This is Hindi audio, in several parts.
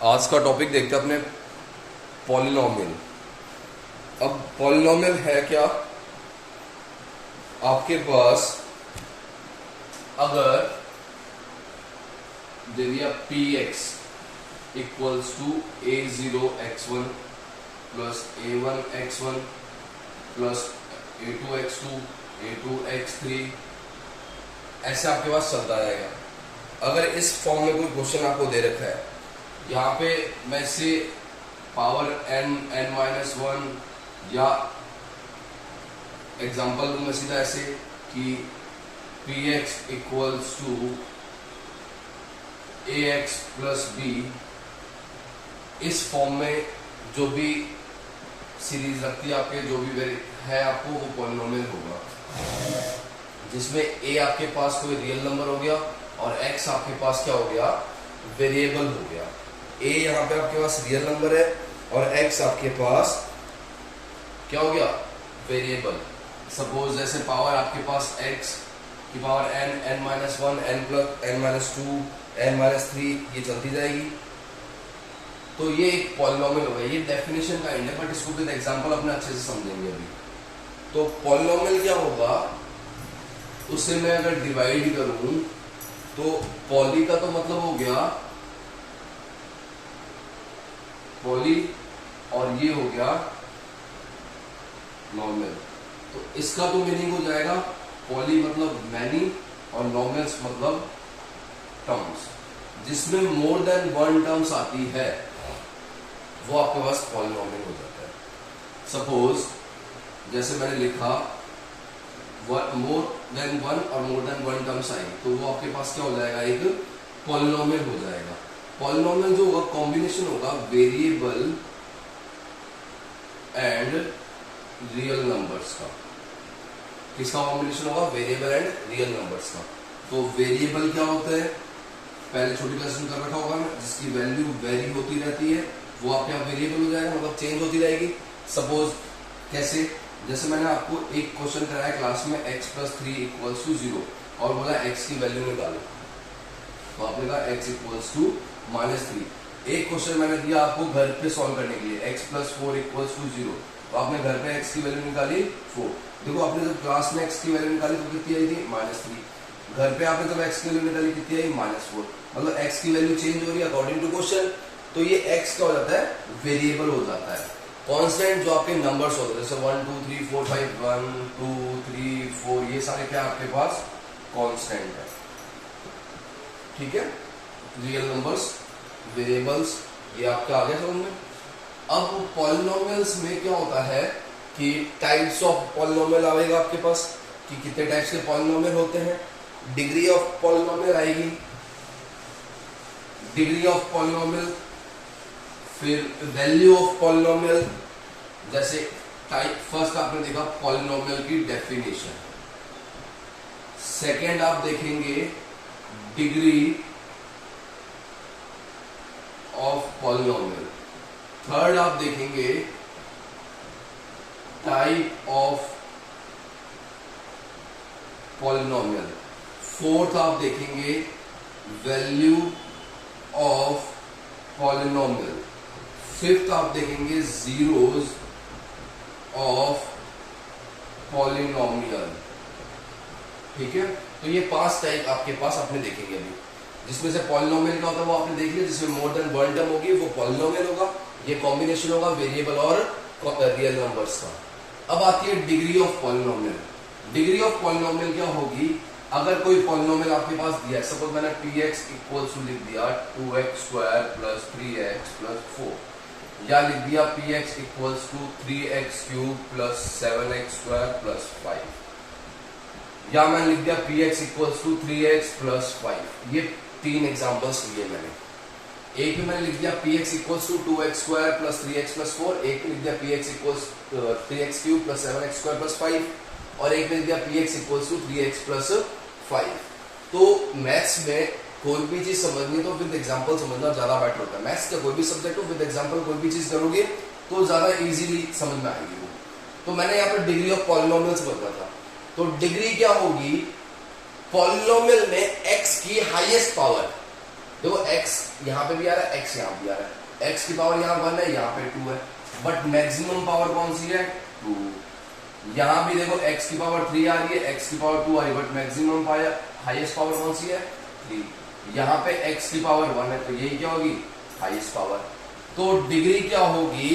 आज का टॉपिक देखते हैं अपने पॉलिनोमियल। अब पॉलिनोमियल है क्या? आपके पास अगर दे दिया p x equals to a0x1 plus a1x1 plus a2x2 a2x3, ऐसे आपके पास चलता रहेगा। अगर इस फॉर्म में कोई क्वेश्चन आपको दे रखा है, यहाँ पे मैं इसे पावर n-1 या एग्जांपल दूंगा सीधा ऐसे कि px equals to ax plus b, इस फॉर्म में जो भी सीरीज लगती है आपके, जो भी है आपको, वो पॉलिनोमियल होगा जिसमें a आपके पास कोई रियल नंबर हो गया और x आपके पास क्या हो गया, वेरिएबल हो गया। a यहाँ पे आपके पास रियल नंबर है और x आपके पास क्या हो गया, वेरिएबल। सपोज जैसे पावर आपके पास x की पावर n-1 n+n-2 n-3 ये चलती जाएगी। तो ये एक पॉलिनोमियल होगा। ये डेफिनेशन का एंड है, बट इसको विद एग्जांपल अपने अच्छे से समझेंगे अभी। तो पॉलिनोमियल क्या होगा, उससे मैं अगर डिवाइड करूं तो पॉली का तो मतलब हो गया पॉली और ये हो गया नॉर्मल। तो इसका तो मीनिंग हो जाएगा पॉली मतलब मैनी और नॉर्मल्स मतलब टर्म्स। जिसमें मोर देन वन टर्म्स आती है वो आपके पास पॉलिनोमियल हो जाता है। सपोज जैसे मैंने लिखा मोर देन वन और मोर देन वन टर्म्स आई, तो वो आपके पास क्या हो जाएगा, एक पॉलिनोमियल हो जाएगा। पॉलिनोमियल जो होगा कॉम्बिनेशन होगा वेरिएबल एंड रियल नंबर्स का। किसका कॉम्बिनेशन होगा, वेरिएबल एंड रियल नंबर्स का। तो वेरिएबल क्या होता है, पहले छोटी क्लास में कर रखा होगा ना, जिसकी वैल्यू वेरी होती रहती है, वो आपके यहाँ वेरिएबल हो जाएगा, मतलब चेंज होती रहेगी। सपोज कैसे, जैसे मैंने आपको एक क्वेश्चन कराया क्लास में x+3 इक्वल्स टू 0 और बोला x की वैल्यू निकालो, तो आपने कहा x इक्वल्स टू -3। एक क्वेश्चन मैंने दिया आपको घर पे सॉल्व करने के लिए x+4 इक्वल्स टू 0, तो आपने घर पे x की वैल्यू निकाली 4। देखो आपने जब क्लास में x की वैल्यू निकाली तो कितनी आई थी, -3। घर पे आपने जब x की वैल्यू निकाली कितनी आई, -4। मतलब x की वैल्यू चेंज हो रही है अकॉर्डिंग टू क्वेश्चन। तो ये x क्या हो जाता है, वेरिएबल हो जाता है। कांस्टेंट जो आपके नंबर्स होते हैं, जैसे 1 2 3 4 5 1 2 3 4, ये सारे क्या आपके पास कांस्टेंट है, ठीक है। रियल नंबर्स, वेरिएबल्स, ये आपका आ गया समझ में। अब पॉलिनोमियल्स में क्या होता है कि टाइप्स ऑफ पॉलिनोमियल आएगा आपके पास, कि कितने टाइप्स के पॉलिनोमियल होते हैं। डिग्री ऑफ पॉलिनोमियल आएगी, डिग्री ऑफ पॉलिनोमियल, फिर वैल्यू ऑफ पॉलिनोमियल। जैसे टाइप फर्स्ट आपने देखा पॉलिनोमियल की डेफिनेशन, सेकेंड आप देखेंगे डिग्री ऑफ पॉलिनोमियल, थर्ड आप देखेंगे टाइप ऑफ पॉलिनोमियल, फोर्थ आप देखेंगे वैल्यू ऑफ पॉलिनोमियल, फिफ्थ आप देखेंगे जीरोज ऑफ पॉलिनोमियल, ठीक है। तो ये 5 टाइप आपके पास आपने देखेंगे अभी, जिसमें से पॉलिनोमियल क्या होता है वो आपने देख लिया, जिसमें मोर देन वन टर्म होगी वो पॉलिनोमियल होगा। ये कॉम्बिनेशन होगा वेरिएबल और रियल नंबर्स का। अब आती है degree of polynomial. Degree of polynomial क्या होगी, अगर कोई पॉलिनोमियल आपके पास दिया है, सपोज मैंने px इक्वल्स टू लिख दिया 2x² प्लस 3x प्लस 4, या लिख दिया px equals to 3x³ plus 7x² plus 5, या मैंने लिख दिया px equals to 3x plus 5। ये 3 एग्जांपल्स लिए मैंने। एक में मैंने लिख दिया px equals to 2x² plus 3x plus 4, एक में लिख दिया px equals 3x³ plus 7x² plus 5, और एक में लिख दिया px equals to 3x plus 5। तो मैथ्स में कोई भी चीज समझनी तो विद एग्जांपल समझना ज्यादा बेटर होता है। मैथ्स का कोई भी सब्जेक्ट हो, विद एग्जांपल कोई भी चीज करोगे तो ज्यादा इजीली समझ में आएगी वो। तो मैंने यहाँ पर डिग्री ऑफ पॉलिनोमियल्स बोला था, तो डिग्री क्या होगी, पॉलिनोमियल में x की हाईएस्ट पावर देखो x यहाँ पे भी आ रहा है, x यहाँ भी आ रहा है, x की पावर यहाँ 1 है, यहाँ पे 2 है, बट मैक्सिमम पावर कौन सी है 2। यहाँ भी देखो x की पावर 3 आ रही है, x की पावर 2 आ रही है, बट मैक्सिमम हाईएस्ट पावर कौन सी है 3। यहाँ पे x की पावर 1 है, तो यही क्या होगी हाईएस्ट पावर। तो डिग्री क्या होगी,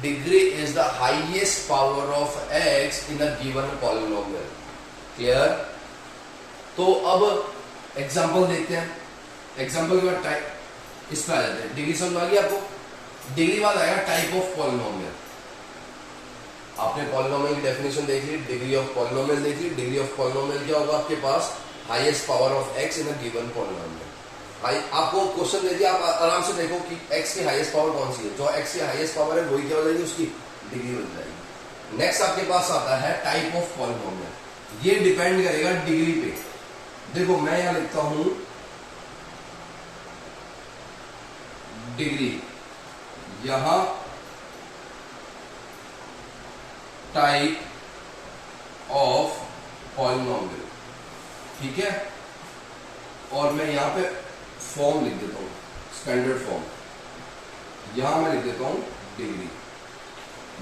degree is the highest power of x in a given polynomial. Clear. तो अब एग्जांपल देखते हैं, एग्जांपल के बाद टाइप इस पे आ जाते हैं। डिग्री समझ आ गई आपको, डिग्री बाद आएगा टाइप ऑफ पॉलिनोमियल। आपने पॉलिनोमियल की डेफिनेशन देख ली, डिग्री ऑफ पॉलिनोमियल देख ली। डिग्री ऑफ पॉलिनोमियल क्या होगा आपके पास, highest power of x in a given polynomial. आपको क्वेश्चन दे दिया, आप आराम से देखो कि x की हाईएस्ट पावर कौन सी है, जो x की हाईएस्ट पावर है वही क्या हो जाएगी, उसकी डिग्री बन जाएगी। नेक्स्ट आपके पास आता है टाइप ऑफ पॉलिनोमियल। ये डिपेंड करेगा डिग्री पे। देखो मैं यहां लिखता हूं डिग्री, यहां टाइप ऑफ पॉलिनोमियल, ठीक है। और मैं यहां पे फॉर्म लिख देता हूं, स्टैंडर्ड फॉर्म, यहां मैं लिख देता हूं डिग्री।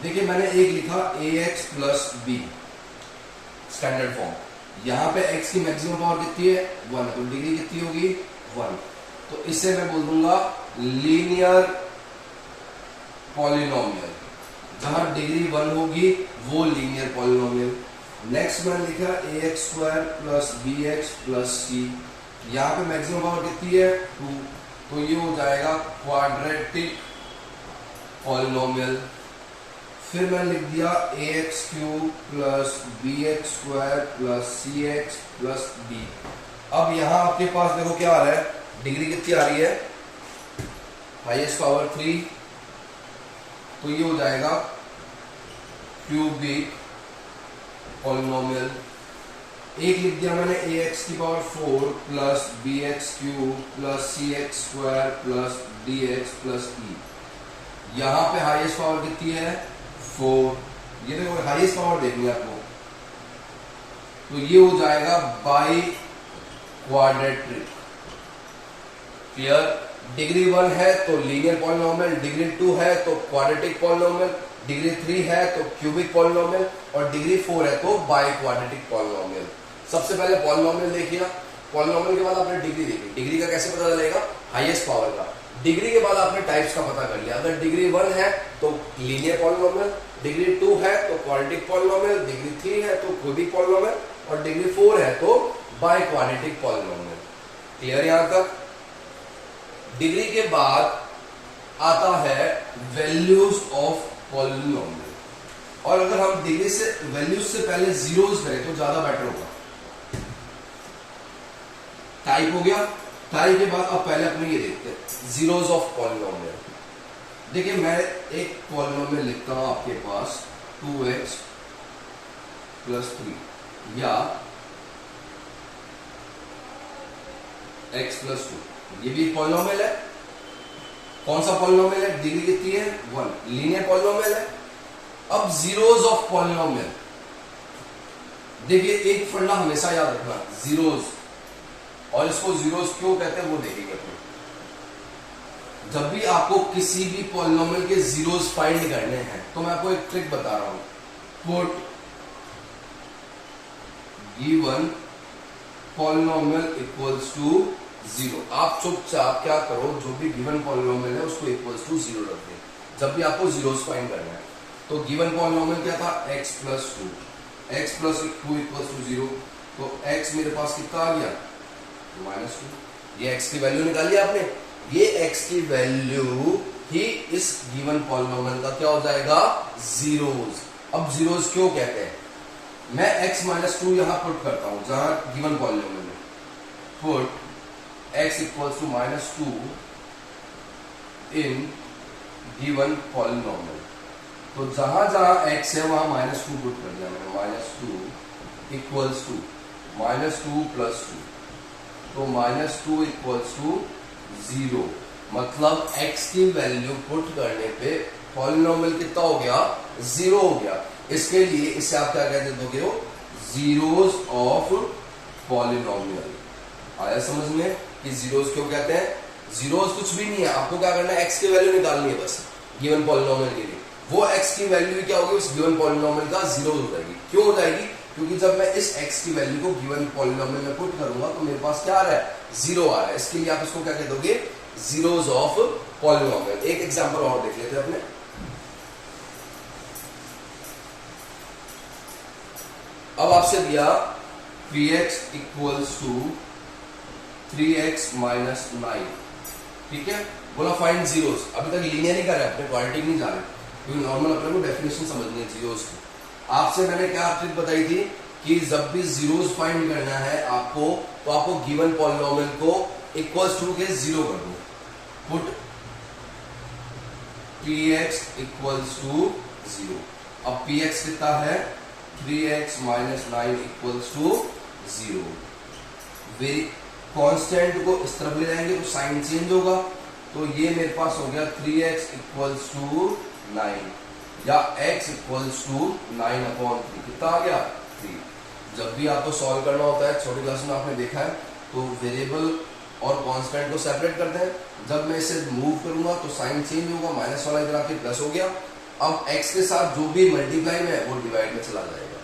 देखिए मैंने एक लिखा ax plus b, standard form. यहां पे x की मैक्सिमम पावर कितनी है 1, तो डिग्री कितनी होगी 1। तो इससे मैं बोल दूंगा लीनियर पॉलिनोमियल। जहां डिग्री 1 होगी वो लीनियर पॉलिनोमियल। नेक्स्ट मैंने लिखा ax² plus bx plus c, यहाँ पे मैक्सिमम पावर कितनी है 2, तो ये हो जाएगा क्वाड्रेटिक पॉलिनोमियल। फिर मैंने लिख दिया ax³ plus bx² plus cx plus d। अब यहाँ आपके पास देखो क्या आ रहा है, डिग्री कितनी आ रही है, हाईएस्ट पावर 3, तो ये हो जाएगा क्यूबिक पॉलिनोमियल। एक लिख दिया मैंने ax की power 4 plus bx³ plus cx² plus dx plus e। यहां पे हाईएस्ट पावर कितनी है 4, ये देखो हाईएस्ट पावर देखनी है आपको, तो ये हो जाएगा बाई क्वाड्रेटिक। क्लियर। डिग्री 1 है तो लीनियर पॉलिनोमियल, डिग्री 2 है तो क्वाड्रेटिक पॉलिनोमियल, डिग्री 3 है तो क्यूबिक पॉलिनोमियल, और डिग्री 4 है तो बाई क्वाड्रेटिक पॉलिनोमियल। सबसे पहले पॉलिनोमियल देखिए, पॉलिनोमियल के बाद आपने डिग्री देखी। डिग्री का कैसे पता चलेगा, हाईएस्ट पावर का। डिग्री के बाद आपने टाइप्स का पता कर लिया। अगर डिग्री 1 है तो लीनियर पॉलिनोमियल, डिग्री 2 है तो क्वाड्रेटिक पॉलिनोमियल, डिग्री 3 है तो क्यूबिक पॉलिनोमियल, और डिग्री 4 है तो बाई क्वाड्रेटिक पॉलिनोमियल। क्लियर यहां तक। डिग्री के बाद आता है वैल्यूज ऑफ पॉलिनोमियल, और अगर हम डिग्री से वैल्यूज से पहले जीरोस करें तो ज्यादा बेटर होगा। टाइप हो गया, टाइप के बाद अब पहले अपने ये देखते हैं जीरोस ऑफ पॉलिनोमियल। देखिए मैं एक पॉलिनोमियल लिखता हूं आपके पास 2x प्लस 3 या x प्लस 2, ये भी पॉलिनोमियल है। कौन सा पॉलिनोमियल है, डिग्री कितनी है 1, लीनियर पॉलिनोमियल है। अब जीरोस ऑफ पॉलिनोमियल, देखिए एक फंडा हमेशा याद रखना, जीरोस, और इसको जीरोस क्यों कहते हैं वो देखेंगे अपने। जब भी आपको किसी भी पॉलिनोमियल के जीरोस फाइंड करने हैं तो मैं आपको एक ट्रिक बता रहा हूं, put given polynomial equals to 0। आप चुपचाप क्या करो, जो भी गिवन पॉलिनोमियल है उसको इक्वल्स टू 0 रख दें जब भी आपको जीरोस फाइंड करना है। तो गिवन पॉलिनोमियल क्या था, x plus 2, x plus 2 equals to 0। तो x मेरे पास कितना आ गया -2। ये x की वैल्यू निकाली आपने, ये x की वैल्यू ही इस गिवन पॉलिनोमियल का क्या हो जाएगा, जीरोस। अब जीरोस क्यों कहते हैं, मैं x माइनस 2 यहां पुट करता हूं जहां गिवन पॉलिनोमियल में, put x equals to -2 in given polynomial. तो जहां जहां x है वहां -2 पुट कर दिया मैंने, -2 इक्वल्स टू -2 प्लस 2, तो -2 इक्वल्स टू 0। मतलब x की वैल्यू पुट करने पे पॉलिनोमियल कितना हो गया, 0 हो गया। इसके लिए इससे आप क्या कहते दोगे हो, जीरोस ऑफ पॉलिनोमियल। आया समझ में कि जीरोस क्यों कहते हैं, जीरोस कुछ भी नहीं है, आपको क्या करना है, एक्स की वैल्यू निकालनी है बस गिवन पॉलिनोमियल के लिए। वो एक्स की वैल्यू क्या होगी उस गिवन पॉलिनोमियल का जीरो हो जाएगी। क्यों हो जाएगी? क्योंकि जब मैं इस एक्स की वैल्यू को गिवन पॉलिनोमियल में पुट करूंगा तो मेरे पास क्या आ रहा है, जीरो आ रहा है। इसके लिए आप इसको क्या कह दोगे, जीरोस ऑफ पॉलिनोमियल। एक एग्जांपल और देख लेते हैं अपने। अब आपसे दिया px equals to 3x minus 9, ठीक है। बोला फाइंड जीरोस। अभी तक लीनियर नहीं कर रहे, अपने क्वालिटी नहीं जा रहे, क्योंकि नॉर्मल अपने को डेफिनेशन समझनी है जीरोस की। आपसे मैंने क्या ट्रिक बताई थी कि जब भी जीरोस फाइंड करना है आपको, तो आपको गिवन पॉलिनोमियल को इक्वल्स टू के जीरो कर दो। Put px equals to zero. अब px कितना है, 3x minus 9 equals to zero. Constant को इस तरफ ले जाएंगे तो साइन चेंज होगा, तो ये मेरे पास हो गया 3x इक्वल्स टू 9 या x इक्वल्स टू 9/3। कितना आ गया, 3। जब भी आपको सॉल्व करना होता है, छोटी क्लास में आपने देखा है, तो वेरिएबल और कांस्टेंट को सेपरेट करते हैं। जब मैं इसे मूव करूंगा तो साइन चेंज होगा, माइनस वाला इधर आके प्लस हो गया। अब x के साथ जो भी मल्टीप्लाई में है वो डिवाइड में चला जाएगा,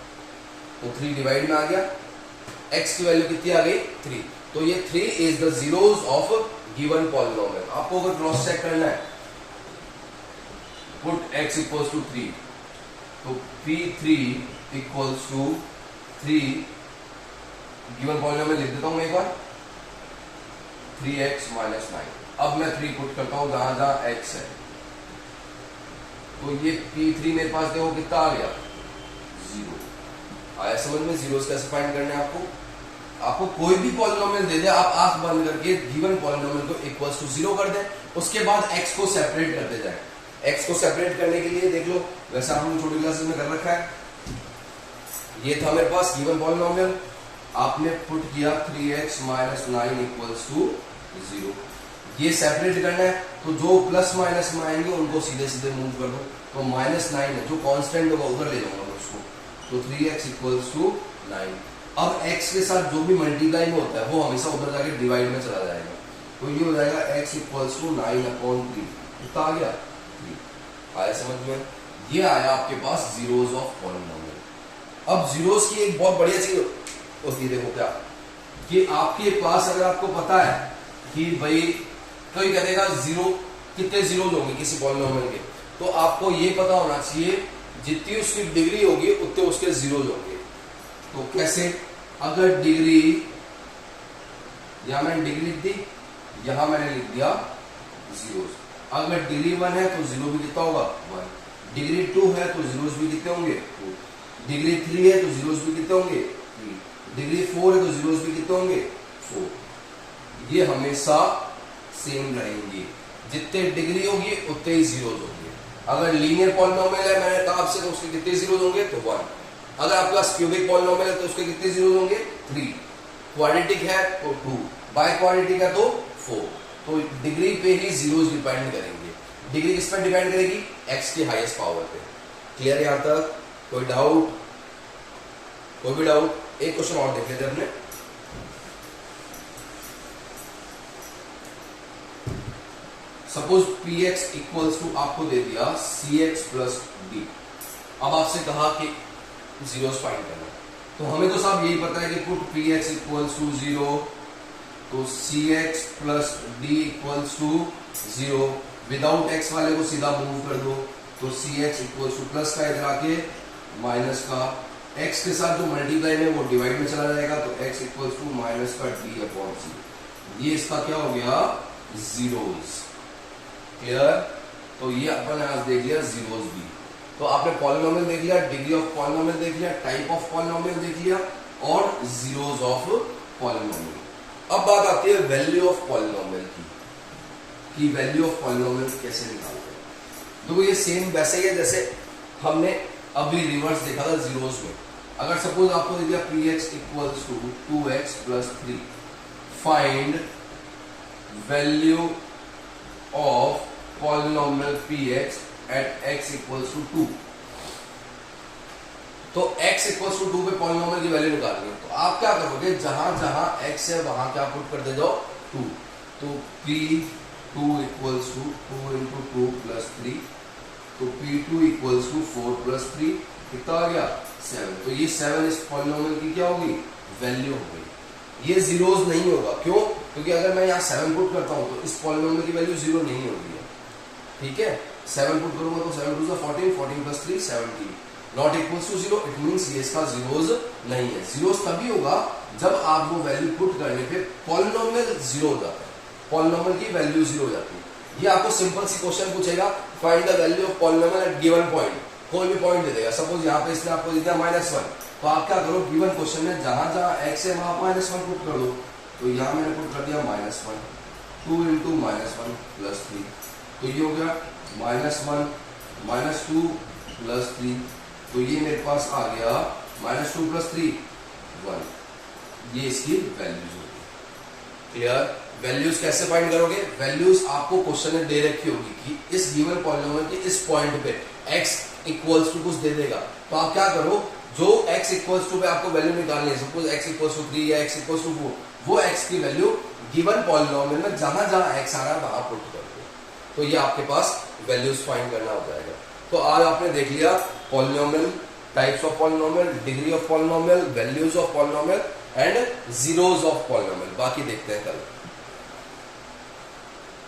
तो 3 डिवाइड में आ गया। x की वैल्यू कितनी आ गई, 3। तो ये 3 is the zeros of given polynomial. आपको अगर क्रॉस चेक करना है, पुट x इक्वल्स टू 3, तो p3 equals to 3 given polynomial लिख देता हूं मैं एक बार, 3x माइनस 9। अब मैं 3 पुट करता हूं जहां जहां x है, तो ये p3 मेरे पास देखो कितना आ गया, 0 आया। समझ में जीरोस कैसे फाइंड करने हैं आपको। आपको कोई भी पॉलिनोमियल दे दे, आप आंख बंद करके गिवन पॉलिनोमियल को इक्वल्स टू 0 कर दें, उसके बाद x को सेपरेट करते जाएं। x को सेपरेट करने के लिए देख लो, वैसा हमने छोटी क्लासेस में कर रखा है। ये था मेरे पास गिवन पॉलिनोमियल, आपने पुट किया 3x माइनस 9 इक्वल्स टू 0। ये सेपरेट करना है, तो जो प्लस माइनस में आएंगे उनको सीधे सीधे मूव कर दो। तो माइनस 9 है, जो कांस्टेंट होगा उधर ले जाऊंगा उसको, तो 3x इक्वल्स टू 9। अब x के साथ जो भी मल्टीप्लाई में होता है वो हमेशा उधर जाके डिवाइड में चला जाएगा, तो ये हो जाएगा x इक्वल्स टू 9/3। कितना आ गया, 3। आया समझ में। ये आया आपके पास जीरोस ऑफ पॉलिनोमियल। अब जीरोस की एक बहुत बढ़िया चीज होती है, देखो क्या, कि आपके पास अगर आपको पता है कि भाई कोई कह देगा जीरो, कितने जीरोस होंगे किसी पॉलिनोमियल के, तो आपको ये पता होना चाहिए जितनी उसकी डिग्री होगी उतने उसके जीरोस होंगे। तो कैसे, अगर डिग्री, यहां मैंने डिग्री लिख दी, यहां मैंने लिख दिया जीरोस। अगर डिग्री 1 है तो जीरो भी कितना होगा, 1। डिग्री 2 है तो जीरोस भी कितने होंगे, 2। डिग्री 3 है तो जीरोस भी कितने होंगे, 3। डिग्री 4 है तो जीरोस भी कितने होंगे, 4। ये हमेशा सेम रहेंगे, जितने डिग्री होगी उतने ही जीरोस होंगे। अगर लीनियर पॉलिनोमियल है, मैंने कहा आपसे, तो उसके कितने जीरोस होंगे, तो 1। अगर आपके पास क्यूबिक पॉलिनोमियल है तो उसके कितने जीरोस होंगे, 3। क्वाड्रेटिक है तो 2, बाई क्वाड्रेटिक है तो 4। तो डिग्री पे ही जीरोस डिपेंड करेंगे। डिग्री किस पर डिपेंड करेगी, x की हाईएस्ट पावर पे। क्लियर यहां तक, कोई डाउट, कोई भी डाउट। एक क्वेश्चन और देख लेते हैं अपने। सपोज px इक्वल्स टू आपको दे दिया cx प्लस d। अब आपसे कहा कि जीरोस फाइंड करना, तो हमें तो साहब यही पता है कि पुट px इक्वल्स टू 0, तो cx plus d equals to 0। Without x वाले को सीधा मूव कर दो, तो cx इक्वल्स टू प्लस का इधर आके माइनस का, x के साथ जो मल्टीप्लाई में वो डिवाइड में चला जाएगा, तो x इक्वल्स टू माइनस का d/c। ये इसका क्या हो गया, जीरोस। क्लियर। तो ये अपन आज देख लिया जीरोस भी। तो आपने पॉलिनोमियल देख लिया, डिग्री ऑफ पॉलिनोमियल देख लिया, टाइप ऑफ पॉलिनोमियल देख लिया, और जीरोस ऑफ पॉलिनोमियल। अब बात आती है वैल्यू ऑफ पॉलिनोमियल की, कि वैल्यू ऑफ पॉलिनोमियल कैसे निकालते हैं। तो ये सेम वैसे ही है जैसे हमने अभी रिवर्स देखा था जीरोस में। अगर सपोज आपको दे दिया px equals to 2x plus 3, find value of polynomial px at x equals to 2। तो x इक्वल्स टू 2 पे पॉलिनोमियल की वैल्यू निकालनी है, तो आप क्या करोगे, जहां जहां x है वहां क्या पुट कर दे जाओ, 2। तो P2 equals to 2 into 2 plus 3, तो P2 इक्वल्स टू 4 प्लस 3 कितना आ गया 7। तो ये 7 इस पॉलिनोमियल की क्या होगी वैल्यू हो गई। ये जीरोस नहीं होगा, क्यों? क्योंकि अगर मैं यहाँ 7 पुट करता हूँ तो इस पॉलिनोमियल की वैल्यू 0 नहीं होगी। ठीक है, 7 पुट करूंगा तो 7 2 14, 14 plus 3 17, not equals to 0। It means ये इसका जीरोस नहीं है। जीरोस तभी होगा जब आप वो वैल्यू पुट करने पे पॉलिनोमियल 0 हो जाता है, पॉलिनोमियल की वैल्यू 0 हो जाती है। ये आपको सिंपल सी क्वेश्चन पूछेगा, find the value of polynomial at given point. कोई भी पॉइंट दे देगा, सपोज यहाँ पे इसने आपको दे दिया -1, तो आप क्या करो गिवन क्वेश्चन में जहां जहां x है वहां -1 पुट कर दो। तो यहाँ मैंने पुट कर दिया -1, 2 इंटू -1 प्लस 3, तो ये हो गया -1 -2 प्लस 3, तो ये मेरे पास आ गया -2 प्लस 3 1। ये इसकी वैल्यूज होगी। क्लियर? वैल्यूज कैसे फाइंड करोगे? वैल्यूज आपको क्वेश्चन में दे रखी होगी कि इस गिवन पॉलिनोमियल के इस पॉइंट पे x इक्वल्स टू कुछ दे देगा, तो आप क्या करो, जो x इक्वल्स टू पे आपको वैल्यू निकालनी है, सपोज x इक्वल्स टू 3 या x इक्वल्स टू 4, वो x की वैल्यू गिवन पॉलिनोमियल में जहां जहां x आ रहा है वहां पुट कर दो, तो ये आपके पास वैल्यूज फाइंड करना हो जाएगा। तो आज आपने देख लिया polynomial, types of polynomial, degree of polynomial, values of polynomial and zeros of polynomial. बाकी देखते हैं कल।